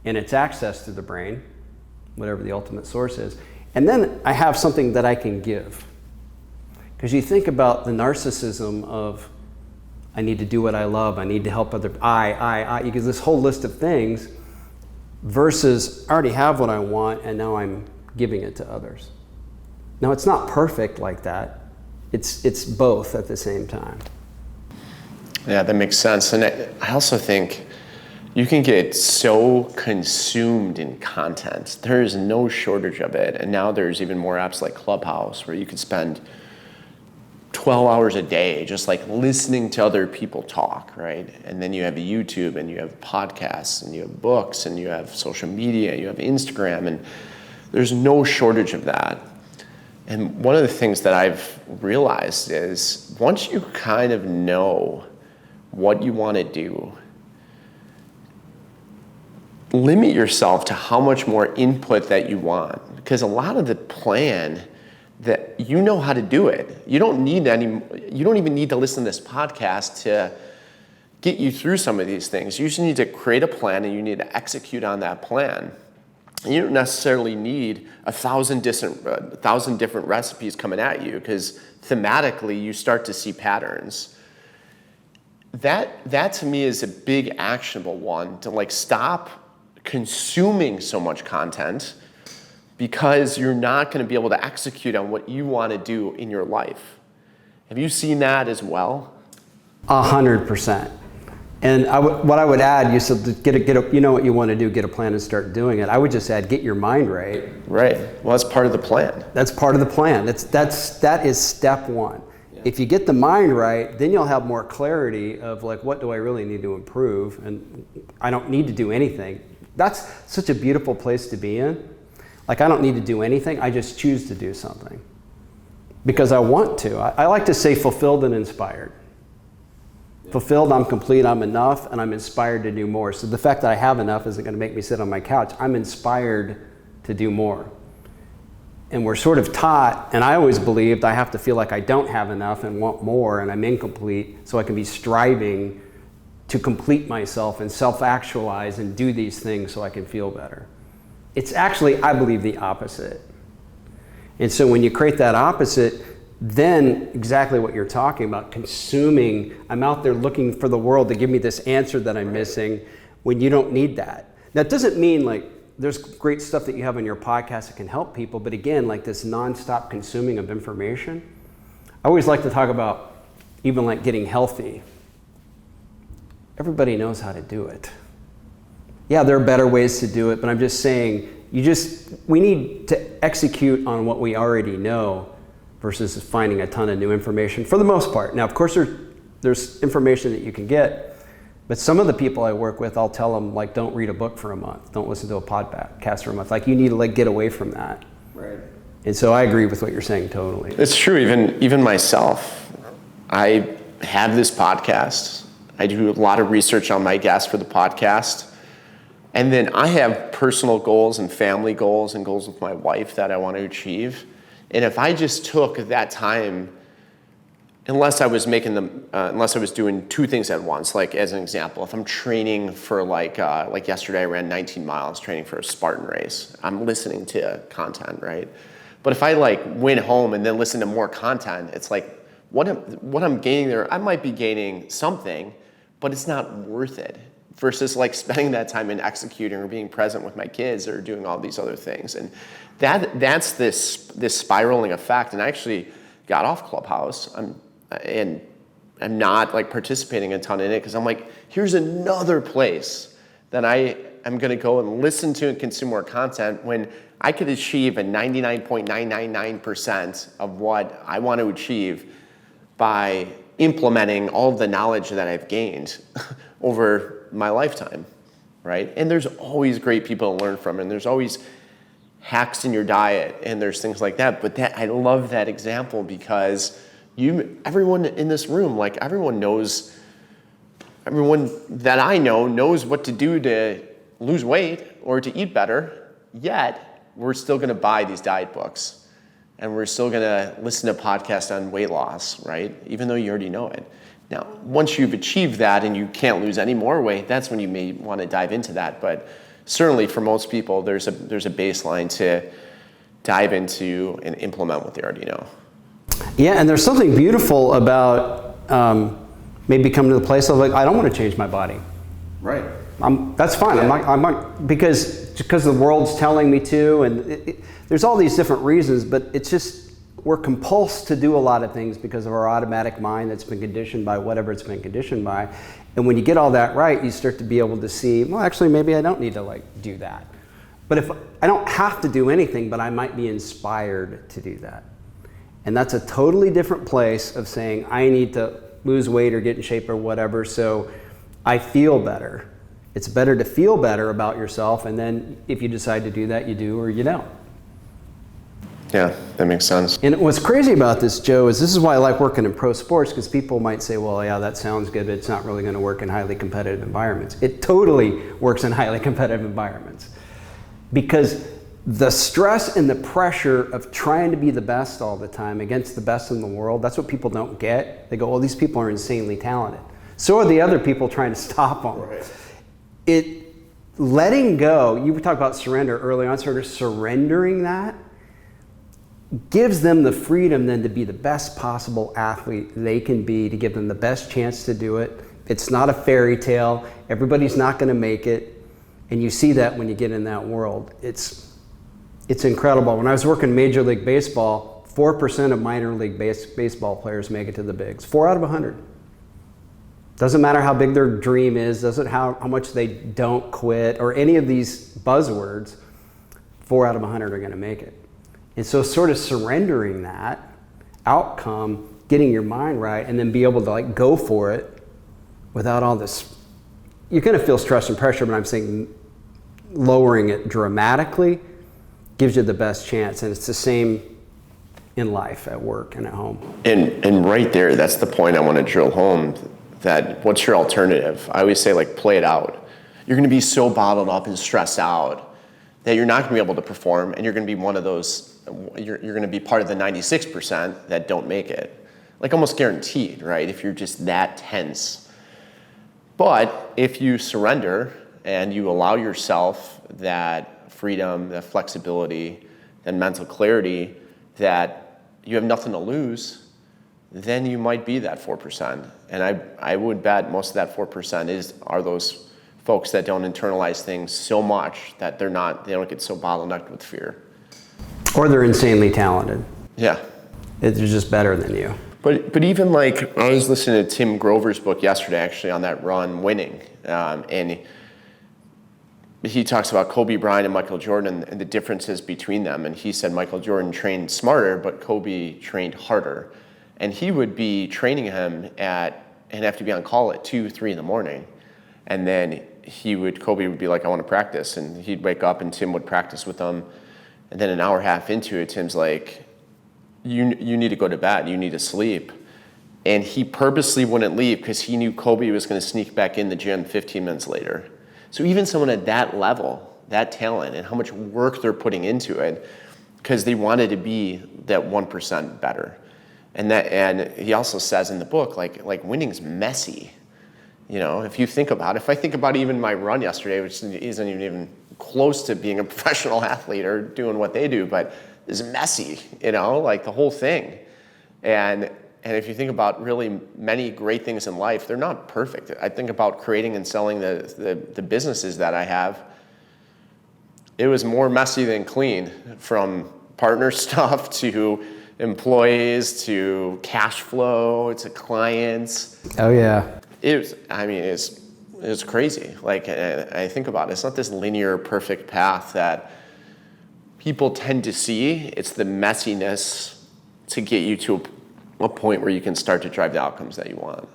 and it's access to the brain, whatever the ultimate source is. And then I have something that I can give. Because you think about the narcissism of, I need to do what I love, I need to help other, you get this whole list of things versus I already have what I want and now I'm giving it to others. Now it's not perfect like that. It's both at the same time. Yeah, that makes sense. And I also think you can get so consumed in content. There is no shortage of it. And now there's even more apps like Clubhouse where you could spend 12 hours a day just like listening to other people talk, right? And then you have YouTube and you have podcasts and you have books and you have social media, you have Instagram, and there's no shortage of that. And one of the things that I've realized is once you kind of know what you want to do, limit yourself to how much more input that you want, because a lot of the plan that you know how to do it. You don't even need to listen to this podcast to get you through some of these things. You just need to create a plan and you need to execute on that plan. And you don't necessarily need 1,000 different recipes coming at you, because thematically you start to see patterns. That to me is a big actionable one, to like stop consuming so much content, because you're not going to be able to execute on what you want to do in your life. Have you seen that as well? 100%. And what I would add, you said you know what you want to do, get a plan and start doing it. I would just add, get your mind right. Right. Well, that's part of the plan. That's part of the plan. That is step one. Yeah. If you get the mind right, then you'll have more clarity of like, what do I really need to improve? And I don't need to do anything. That's such a beautiful place to be in. Like I don't need to do anything, I just choose to do something. Because I want to. I like to say fulfilled and inspired. Fulfilled, I'm complete, I'm enough, and I'm inspired to do more. So the fact that I have enough isn't going to make me sit on my couch. I'm inspired to do more. And we're sort of taught, and I always believed I have to feel like I don't have enough and want more and I'm incomplete, so I can be striving to complete myself and self-actualize and do these things so I can feel better. It's actually, I believe, the opposite. And so when you create that opposite, then exactly what you're talking about, consuming, I'm out there looking for the world to give me this answer that I'm missing when you don't need that. Now, it doesn't mean like there's great stuff that you have on your podcast that can help people, but again, like this nonstop consuming of information. I always like to talk about even like getting healthy. Everybody knows how to do it. Yeah, there are better ways to do it, but I'm just saying, we need to execute on what we already know versus finding a ton of new information for the most part. Now, of course, there's information that you can get, but some of the people I work with, I'll tell them, like, don't read a book for a month. Don't listen to a podcast for a month. Like, you need to, like, get away from that. Right. And so I agree with what you're saying totally. It's true, even myself. I have this podcast. I do a lot of research on my guests for the podcast. And then I have personal goals and family goals and goals with my wife that I want to achieve. And if I just took that time, unless I was doing two things at once, like as an example, if I'm training for like yesterday I ran 19 miles training for a Spartan race, I'm listening to content, right? But if I like went home and then listened to more content, it's like what I'm gaining there, I might be gaining something, but it's not worth it. Versus like spending that time in executing or being present with my kids or doing all these other things. And that's this spiraling effect. And I actually got off Clubhouse and I'm not like participating a ton in it because I'm like, here's another place that I am going to go and listen to and consume more content when I could achieve a 99.999% of what I want to achieve by implementing all of the knowledge that I've gained over my lifetime, right? And there's always great people to learn from, and there's always hacks in your diet, and there's things like that. But I love that example because everyone in this room, like everyone that I know knows what to do to lose weight or to eat better, yet we're still gonna buy these diet books and we're still gonna listen to podcasts on weight loss, right? Even though you already know it. Now, once you've achieved that and you can't lose any more weight, that's when you may want to dive into that. But certainly for most people, there's a baseline to dive into and implement what they already know. Yeah, and there's something beautiful about maybe coming to the place of like, I don't want to change my body. Right. That's fine. Yeah. I'm not because the world's telling me to, and there's all these different reasons, but it's just, we're compulsed to do a lot of things because of our automatic mind that's been conditioned by whatever it's been conditioned by. And when you get all that right, you start to be able to see, well, actually, maybe I don't need to like do that. But if I don't have to do anything, but I might be inspired to do that. And that's a totally different place of saying, I need to lose weight or get in shape or whatever, so I feel better. It's better to feel better about yourself, and then if you decide to do that, you do or you don't. Yeah, that makes sense. And what's crazy about this, Joe, is this is why I like working in pro sports, because people might say, well, yeah, that sounds good, but it's not really going to work in highly competitive environments. It totally works in highly competitive environments. Because the stress and the pressure of trying to be the best all the time against the best in the world, that's what people don't get. They go, well, these people are insanely talented. So are the other people trying to stop them. Right. Letting go, you were talking about surrender early on, sort of surrendering that, gives them the freedom then to be the best possible athlete they can be, to give them the best chance to do it. It's not a fairy tale. Everybody's not going to make it. And you see that when you get in that world. It's incredible. When I was working Major League Baseball, 4% of minor league baseball players make it to the bigs. 4 out of 100. Doesn't matter how big their dream is, doesn't how much they don't quit, or any of these buzzwords, 4 out of 100 are going to make it. And so sort of surrendering that outcome, getting your mind right, and then be able to like go for it without all this. You're going to feel stress and pressure, but I'm saying lowering it dramatically gives you the best chance. And it's the same in life, at work and at home. And right there, that's the point I want to drill home, that what's your alternative? I always say, like, play it out. You're going to be so bottled up and stressed out that you're not going to be able to perform, and you're going to be one of those, you're going to be part of the 96% that don't make it. Like, almost guaranteed, right? If you're just that tense. But if you surrender and you allow yourself that freedom, that flexibility, that mental clarity, that you have nothing to lose, then you might be that 4%. And I would bet most of that 4% are those folks that don't internalize things so much that they don't get so bottlenecked with fear. Or they're insanely talented. Yeah. They're just better than you. But even, like, I was listening to Tim Grover's book yesterday, actually, on that run, Winning. And he talks about Kobe Bryant and Michael Jordan and the differences between them. And he said Michael Jordan trained smarter, but Kobe trained harder. And he would be training him and have to be on call at 2, 3 in the morning. And then Kobe would be like, I want to practice. And he'd wake up and Tim would practice with him. And then an hour and a half into it, Tim's like, you need to go to bed, you need to sleep. And he purposely wouldn't leave because he knew Kobe was going to sneak back in the gym 15 minutes later. So even someone at that level, that talent, and how much work they're putting into it, because they wanted to be that 1% better. And he also says in the book, like winning's messy. You know, if I think about even my run yesterday, which isn't even close to being a professional athlete or doing what they do, but it's messy, you know, like the whole thing. And if you think about really many great things in life, they're not perfect. I think about creating and selling the businesses that I have. It was more messy than clean, from partner stuff to employees to cash flow to clients. Oh yeah. It's crazy. Like, I think about it, it's not this linear perfect path that people tend to see. It's the messiness to get you to a point where you can start to drive the outcomes that you want.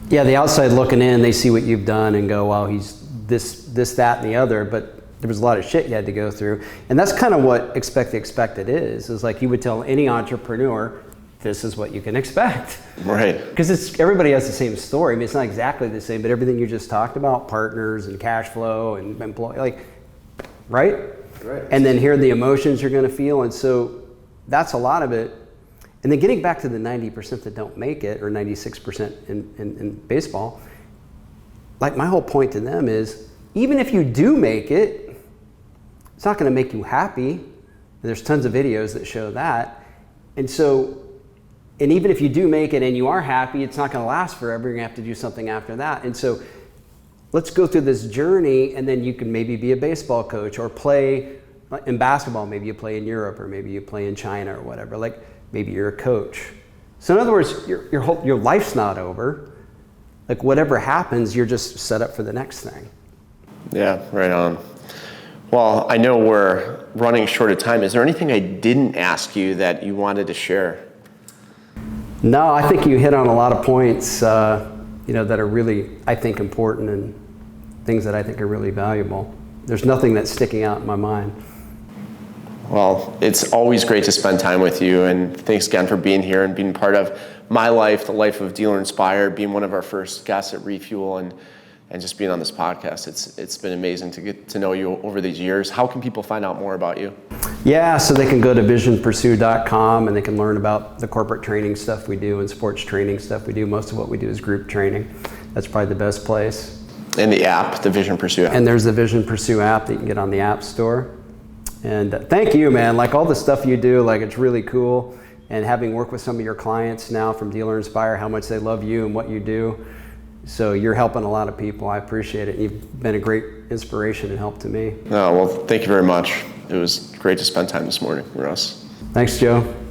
Yeah, the outside looking in, they see what you've done and go, well, he's this, that, and the other, but there was a lot of shit you had to go through. And that's kind of what expect the expected is like you would tell any entrepreneur, this is what you can expect. Right. Because everybody has the same story. I mean, it's not exactly the same, but everything you just talked about, partners and cash flow and employee, like, right? Right. And then here are the emotions you're going to feel. And so that's a lot of it. And then getting back to the 90% that don't make it, or 96% in baseball, like my whole point to them is, even if you do make it, it's not going to make you happy. And there's tons of videos that show that. And even if you do make it and you are happy, it's not going to last forever. You're going to have to do something after that. And so let's go through this journey, and then you can maybe be a baseball coach or play in basketball. Maybe you play in Europe, or maybe you play in China or whatever. Like, maybe you're a coach. So in other words, your life's not over. Like, whatever happens, you're just set up for the next thing. Yeah, right on. Well, I know we're running short of time. Is there anything I didn't ask you that you wanted to share? No, I think you hit on a lot of points, that are really, I think, important, and things that I think are really valuable. There's nothing that's sticking out in my mind. Well, it's always great to spend time with you, and thanks again for being here and being part of my life, the life of Dealer Inspired, being one of our first guests at Refuel, and just being on this podcast. It's been amazing to get to know you over these years. How can people find out more about you? Yeah, so they can go to visionpursue.com, and they can learn about the corporate training stuff we do and sports training stuff we do. Most of what we do is group training. That's probably the best place. And the app, the Vision Pursue app. And there's the Vision Pursue app that you can get on the App Store. And thank you, man. Like, all the stuff you do, like, it's really cool. And having worked with some of your clients now from Dealer Inspire, how much they love you and what you do. So you're helping a lot of people. I appreciate it. You've been a great inspiration and help to me. Oh, well, thank you very much. It was great to spend time this morning, Russ. Thanks, Joe.